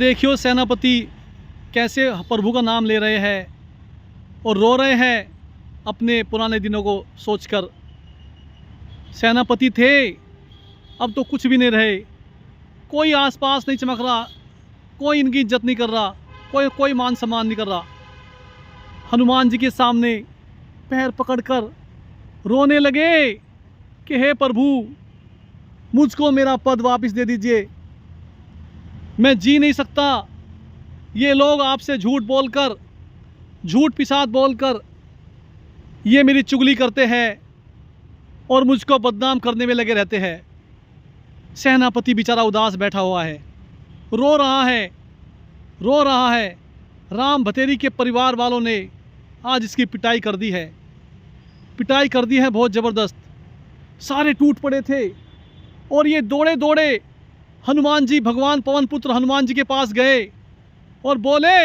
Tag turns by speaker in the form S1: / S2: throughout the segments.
S1: देखियो सेनापति कैसे प्रभु का नाम ले रहे हैं और रो रहे हैं अपने पुराने दिनों को सोचकर। सेनापति थे, अब तो कुछ भी नहीं रहे। कोई आसपास नहीं चमक रहा, कोई इनकी इज्जत नहीं कर रहा, कोई मान सम्मान नहीं कर रहा। हनुमान जी के सामने पैर पकड़कर रोने लगे कि हे प्रभु, मुझको मेरा पद वापस दे दीजिए। मैं जी नहीं सकता। ये लोग आपसे झूठ बोलकर, झूठ पिसाद बोलकर ये मेरी चुगली करते हैं और मुझको बदनाम करने में लगे रहते हैं। सेनापति बेचारा उदास बैठा हुआ है, रो रहा है। राम भतेरी के परिवार वालों ने आज इसकी पिटाई कर दी है, बहुत ज़बरदस्त। सारे टूट पड़े थे और ये दौड़े दौड़े हनुमान जी, भगवान पवन पुत्र हनुमान जी के पास गए और बोले,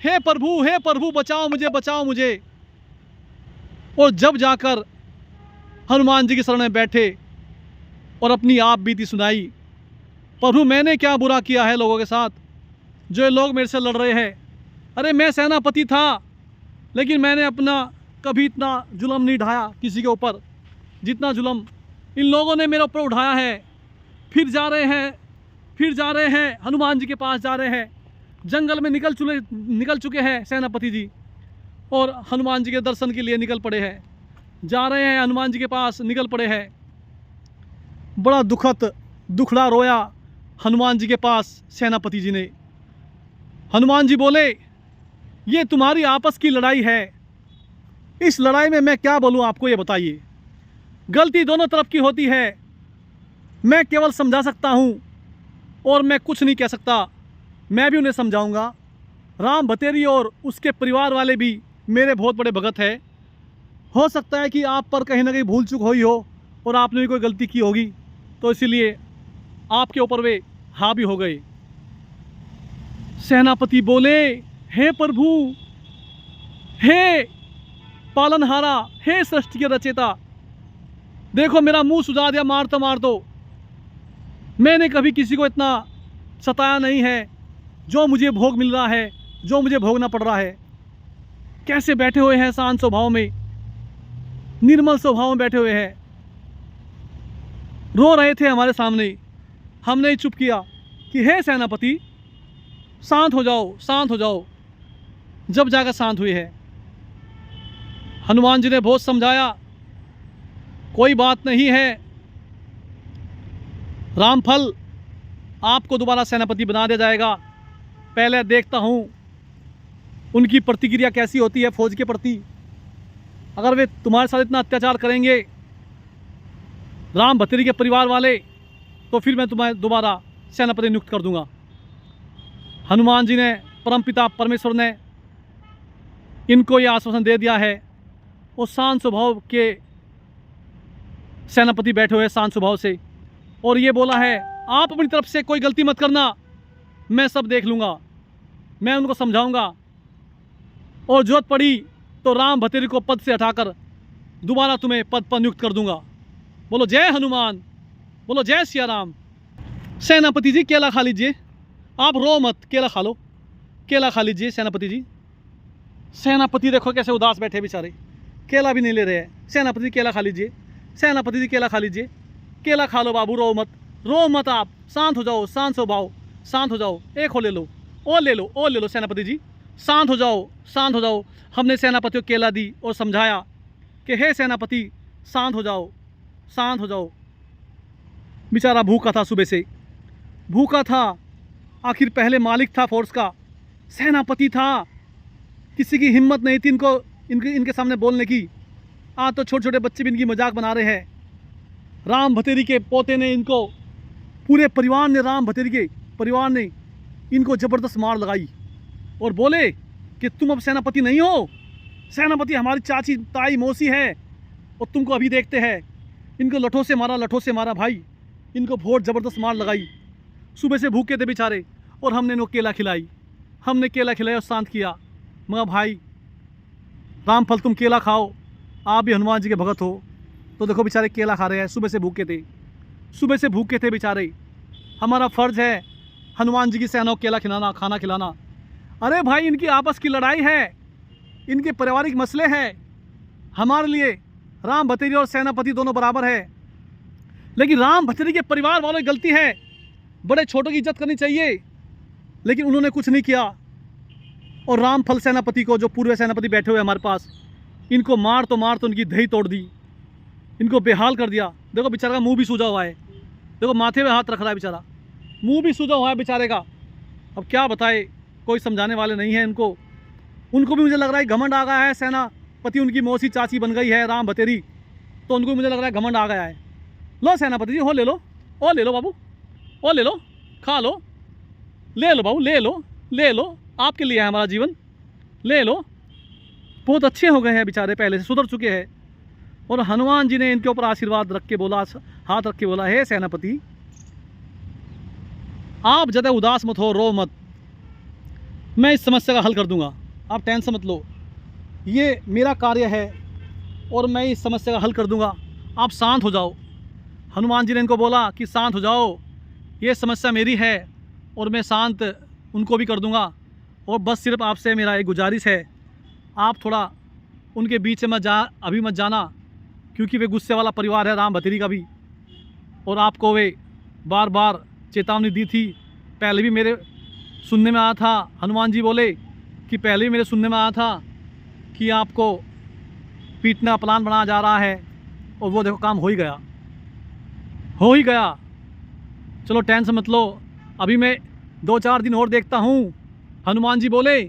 S1: हे प्रभु बचाओ मुझे। और जब जाकर हनुमान जी के शरण में बैठे और अपनी आप बीती सुनाई, प्रभु मैंने क्या बुरा किया है लोगों के साथ जो ये लोग मेरे से लड़ रहे हैं। अरे मैं सेनापति था, लेकिन मैंने अपना कभी इतना जुल्म नहीं ढाया किसी के ऊपर जितना जुल्म इन लोगों ने मेरे ऊपर उठाया है। फिर जा रहे हैं हनुमान जी के पास जा रहे हैं। जंगल में निकल चुके हैं सेनापति जी और हनुमान जी के दर्शन के लिए निकल पड़े हैं। जा रहे हैं हनुमान जी के पास, निकल पड़े हैं। बड़ा दुखड़ा रोया हनुमान जी के पास सेनापति जी ने। हनुमान जी बोले, ये तुम्हारी आपस की लड़ाई है, इस लड़ाई में मैं क्या बोलूँ आपको, ये बताइए। गलती दोनों तरफ की होती है, मैं केवल समझा सकता हूँ और मैं कुछ नहीं कह सकता। मैं भी उन्हें समझाऊंगा। राम भतेरी और उसके परिवार वाले भी मेरे बहुत बड़े भगत हैं। हो सकता है कि आप पर कहीं ना कहीं भूल चूक हुई हो और आपने भी कोई गलती की होगी, तो इसीलिए आपके ऊपर वे हावी हो गए। सेनापति बोले, हे प्रभु, हे पालनहारा, हे सृष्टि के रचयिता, देखो मेरा मुंह सुझा दिया, मार दो। मैंने कभी किसी को इतना सताया नहीं है जो मुझे भोग मिल रहा है, जो मुझे भोगना पड़ रहा है। कैसे बैठे हुए हैं शांत स्वभाव में, निर्मल स्वभाव में बैठे हुए हैं, रो रहे थे हमारे सामने। हमने ही चुप किया कि हे सेनापति शांत हो जाओ। जब जाकर शांत हुए हैं। हनुमान जी ने बहुत समझाया, कोई बात नहीं है, रामफल आपको दोबारा सेनापति बना दिया जाएगा। पहले देखता हूँ उनकी प्रतिक्रिया कैसी होती है फौज के प्रति। अगर वे तुम्हारे साथ इतना अत्याचार करेंगे राम भतेरी के परिवार वाले, तो फिर मैं तुम्हें दोबारा सेनापति नियुक्त कर दूंगा। हनुमान जी ने, परमपिता परमेश्वर ने इनको यह आश्वासन दे दिया है और शांत स्वभाव के सेनापति बैठे हुए शांत स्वभाव से, और ये बोला है, आप अपनी तरफ से कोई गलती मत करना, मैं सब देख लूँगा, मैं उनको समझाऊंगा और जरूरत पड़ी तो राम भतेरी को पद से हटाकर दोबारा तुम्हें पद पर नियुक्त कर दूंगा। बोलो जय हनुमान, बोलो जय सिया राम। सेनापति जी केला खा लीजिए, आप रो मत, केला खा लो, केला खा लीजिए सेनापति जी। सेनापति देखो कैसे उदास बैठे बेचारे, केला भी नहीं ले रहे हैं। सेनापति जी केला खा लीजिए, सेनापति जी केला खा लीजिए, केला खा लो बाबू, रो मत आप, शांत हो जाओ, शांत हो जाओ। एक ले लो, और ले लो सेनापति जी, शांत हो जाओ। हमने सेनापति को केला दी और समझाया कि हे सेनापति शांत हो जाओ। बेचारा भूखा था, सुबह से भूखा था। आखिर पहले मालिक था फोर्स का, सेनापति था, किसी की हिम्मत नहीं थी इनके सामने बोलने की। आज तो छोटे छोटे बच्चे भी इनकी मजाक बना रहे हैं। राम भतेरी के पोते ने इनको, पूरे परिवार ने, राम भतेरी के परिवार ने इनको ज़बरदस्त मार लगाई और बोले कि तुम अब सेनापति नहीं हो, सेनापति हमारी चाची ताई मौसी है और तुमको अभी देखते हैं। इनको लठों से मारा भाई, इनको बहुत ज़बरदस्त मार लगाई। सुबह से भूखे थे बेचारे और हमने इनको केला खिलाया और शांत किया। मगर भाई रामफल तुम केला खाओ, आप भी हनुमान जी के भगत हो। तो देखो बेचारे केला खा रहे हैं, सुबह से भूखे थे बेचारे। हमारा फ़र्ज़ है हनुमान जी की सेना को केला खिलाना, खाना खिलाना। अरे भाई, इनकी आपस की लड़ाई है, इनके पारिवारिक मसले हैं। हमारे लिए राम भतेरी और सेनापति दोनों बराबर है, लेकिन राम भतेरी के परिवार वालों की गलती है। बड़े छोटों की इज्जत करनी चाहिए, लेकिन उन्होंने कुछ नहीं किया। और रामफल सेनापति को, जो पूर्व सेनापति बैठे हुए हमारे पास, इनको मार तो उनकी दही तोड़ दी, इनको बेहाल कर दिया। देखो बेचारे का मुंह भी सूजा हुआ है, देखो माथे पे हाथ रख रहा है बेचारा, मुंह भी सूजा हुआ है बेचारे का। अब क्या बताए, कोई समझाने वाले नहीं है इनको। उनको भी मुझे लग रहा है घमंड आ गया है, सेनापति उनकी मौसी चाची बन गई है राम भतेरी, तो उनको भी मुझे लग रहा है घमंड आ गया है। लो सेनापति जी, हो ले लो, ओ ले लो बाबू, ओ ले लो, खा लो, ले लो बाबू, ले लो, ले लो, आपके लिए है हमारा जीवन, ले लो। बहुत अच्छे हो गए हैं बेचारे, पहले से सुधर चुके हैं। और हनुमान जी ने इनके ऊपर आशीर्वाद रख के बोला, हाथ रख के बोला, हे सेनापति, आप ज़्यादा उदास मत हो, रो मत, मैं इस समस्या का हल कर दूंगा, आप टेंशन मत लो, ये मेरा कार्य है और मैं इस समस्या का हल कर दूंगा, आप शांत हो जाओ। हनुमान जी ने इनको बोला कि शांत हो जाओ, ये समस्या मेरी है और मैं शांत उनको भी कर दूंगा। और बस सिर्फ आपसे मेरा एक गुजारिश है, आप थोड़ा उनके बीच में अभी मत जाना, क्योंकि वे गुस्से वाला परिवार है राम भतेरी का भी, और आपको वे बार बार चेतावनी दी थी। पहले भी मेरे सुनने में आया था, हनुमान जी बोले कि पहले भी मेरे सुनने में आया था कि आपको पीटने का प्लान बनाया जा रहा है, और वो देखो काम हो ही गया, हो ही गया। चलो टेंशन मत लो, अभी मैं 2-4 दिन और देखता हूँ। हनुमान जी बोले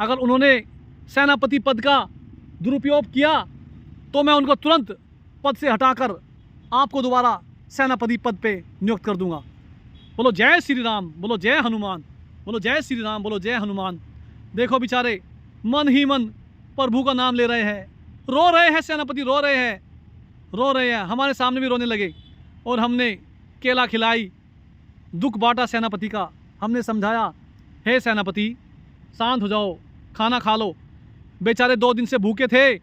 S1: अगर उन्होंने सेनापति पद का दुरुपयोग किया तो मैं उनको तुरंत पद से हटाकर आपको दोबारा सेनापति पद पे नियुक्त कर दूंगा। बोलो जय श्री राम, बोलो जय हनुमान, बोलो जय श्री राम, बोलो जय हनुमान। देखो बेचारे मन ही मन प्रभु का नाम ले रहे हैं, रो रहे हैं, सेनापति रो रहे हैं, रो रहे हैं, हमारे सामने भी रोने लगे। और हमने केला खिलाई, दुख बांटा सेनापति का, हमने समझाया, हे सेनापति शांत हो जाओ, खाना खा लो। बेचारे 2 दिन से भूखे थे,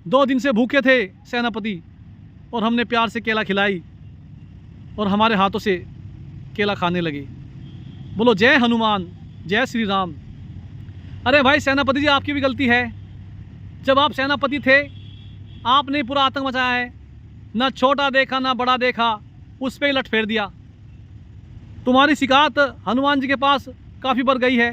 S1: 2 दिन से भूखे थे सेनापति, और हमने प्यार से केला खिलाई और हमारे हाथों से केला खाने लगे। बोलो जय हनुमान, जय श्री राम। अरे भाई सेनापति जी, आपकी भी गलती है। जब आप सेनापति थे आपने पूरा आतंक मचाया है, ना छोटा देखा ना बड़ा देखा, उस पर ही लट फेर दिया। तुम्हारी शिकायत हनुमान जी के पास काफ़ी बढ़ गई है।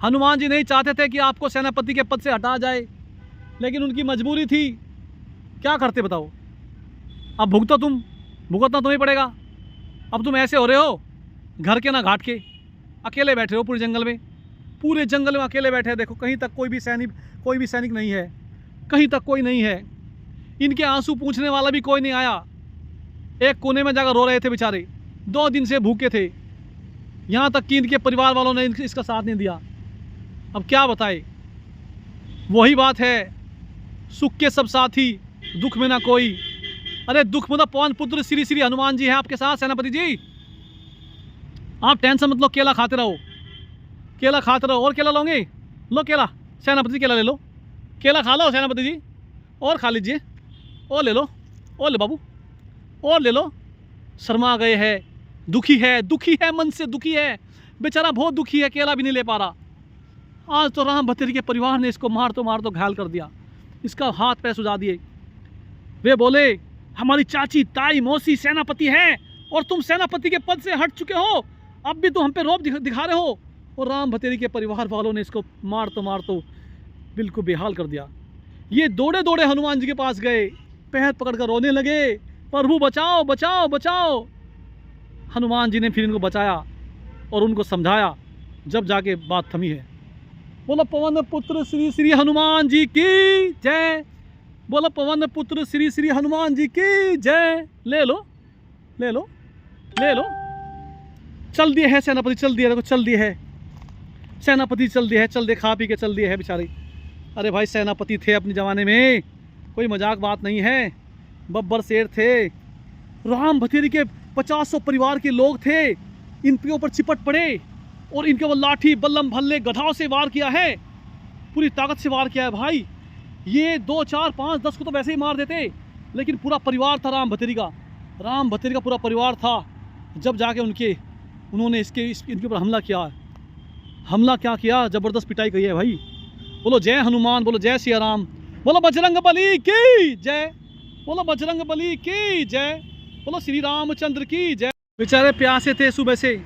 S1: हनुमान जी नहीं चाहते थे कि आपको सेनापति के पद से हटाया जाए, लेकिन उनकी मजबूरी थी, क्या करते बताओ। अब भुगतना तुम्हें पड़ेगा। अब तुम ऐसे हो रहे हो, घर के ना घाट के, अकेले बैठे हो पूरे जंगल में, पूरे जंगल में अकेले बैठे हैं। देखो कहीं तक कोई भी सैनिक नहीं है, कहीं तक कोई नहीं है। इनके आंसू पूछने वाला भी कोई नहीं आया। एक कोने में जाकर रो रहे थे बेचारे, 2 दिन से भूखे थे, यहाँ तक कि इनके परिवार वालों ने इसका साथ नहीं दिया। अब क्या बताए, वही बात है, सुख के सब साथी दुख में ना कोई। अरे दुख में तो पवन पुत्र श्री श्री हनुमान जी हैं आपके साथ। सेनापति जी आप टेंशन मत लो, केला खाते रहो, केला खाते रहो। और केला लोगे? लो केला, सेनापति जी केला ले लो, केला खा लो सेनापति जी, और खा लीजिए, और ले लो, और ले बाबू, और ले लो। शर्मा गए हैं, दुखी है, मन से दुखी है बेचारा, बहुत दुखी है, केला भी नहीं ले पा रहा। आज तो राम भतेरी के परिवार ने इसको मार तो घायल कर दिया, इसका हाथ पैर सुझा दिए। वे बोले हमारी चाची ताई मौसी सेनापति हैं और तुम सेनापति के पद से हट चुके हो, अब भी तुम हम पे रौब दिखा रहे हो। और राम भतेरी के परिवार वालों ने इसको मार तो बिल्कुल बेहाल कर दिया। ये दौड़े हनुमान जी के पास गए, पैर पकड़कर रोने लगे, प्रभु बचाओ बचाओ बचाओ। हनुमान जी ने फिर इनको बचाया और उनको समझाया, जब जाके बात थमी है। बोलो पवन पुत्र श्री श्री हनुमान जी की जय, बोलो पवन पुत्र श्री श्री हनुमान जी की जय। ले लो ले लो ले लो। चल दिए है सेनापति, चल दिए, देखो चल दिए है सेनापति, चल दिए है, चल दिए, खा पी के चल दिए है बेचारे। अरे भाई सेनापति थे अपने ज़माने में, कोई मजाक बात नहीं है, बब्बर शेर थे। राम भतेरी के 50 परिवार के लोग थे, इनके ऊपर चिपट पड़े और इनके ऊपर लाठी बल्लम भल्ले गधाओं से वार किया है, पूरी ताकत से वार किया है भाई। ये 2 4 5 10 को तो वैसे ही मार देते, लेकिन पूरा परिवार था राम भतेरी का पूरा परिवार था। जब जाके उनके उन्होंने इनके ऊपर हमला किया। हमला क्या किया, ज़बरदस्त पिटाई की है भाई। बोलो जय हनुमान, बोलो जय सिया राम, बोलो बजरंग बली की जय, बोलो बजरंग बली की जय, बोलो श्री रामचंद्र की जय। बेचारे प्यासे थे, सुबह से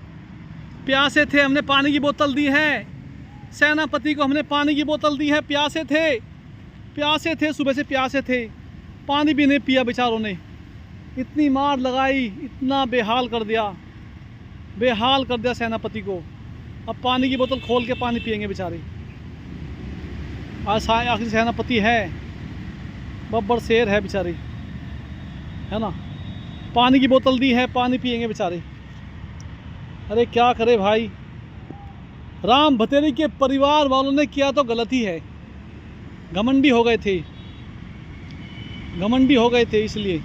S1: प्यासे थे, हमने पानी की बोतल दी है सेनापति को, हमने पानी की बोतल दी है। प्यासे थे सुबह से, प्यासे थे, पानी भी नहीं पिया बेचारों ने। इतनी मार लगाई, इतना बेहाल कर दिया सेनापति को। अब पानी की बोतल खोल के पानी पिएंगे बेचारे। आज आखिर सेनापति है, बब्बर शेर है बेचारे, है ना। पानी की बोतल दी है, पानी पिएंगे बेचारे। अरे क्या करे भाई, राम भतेरी के परिवार वालों ने किया तो गलती है, घमंडी हो गए थे इसलिए।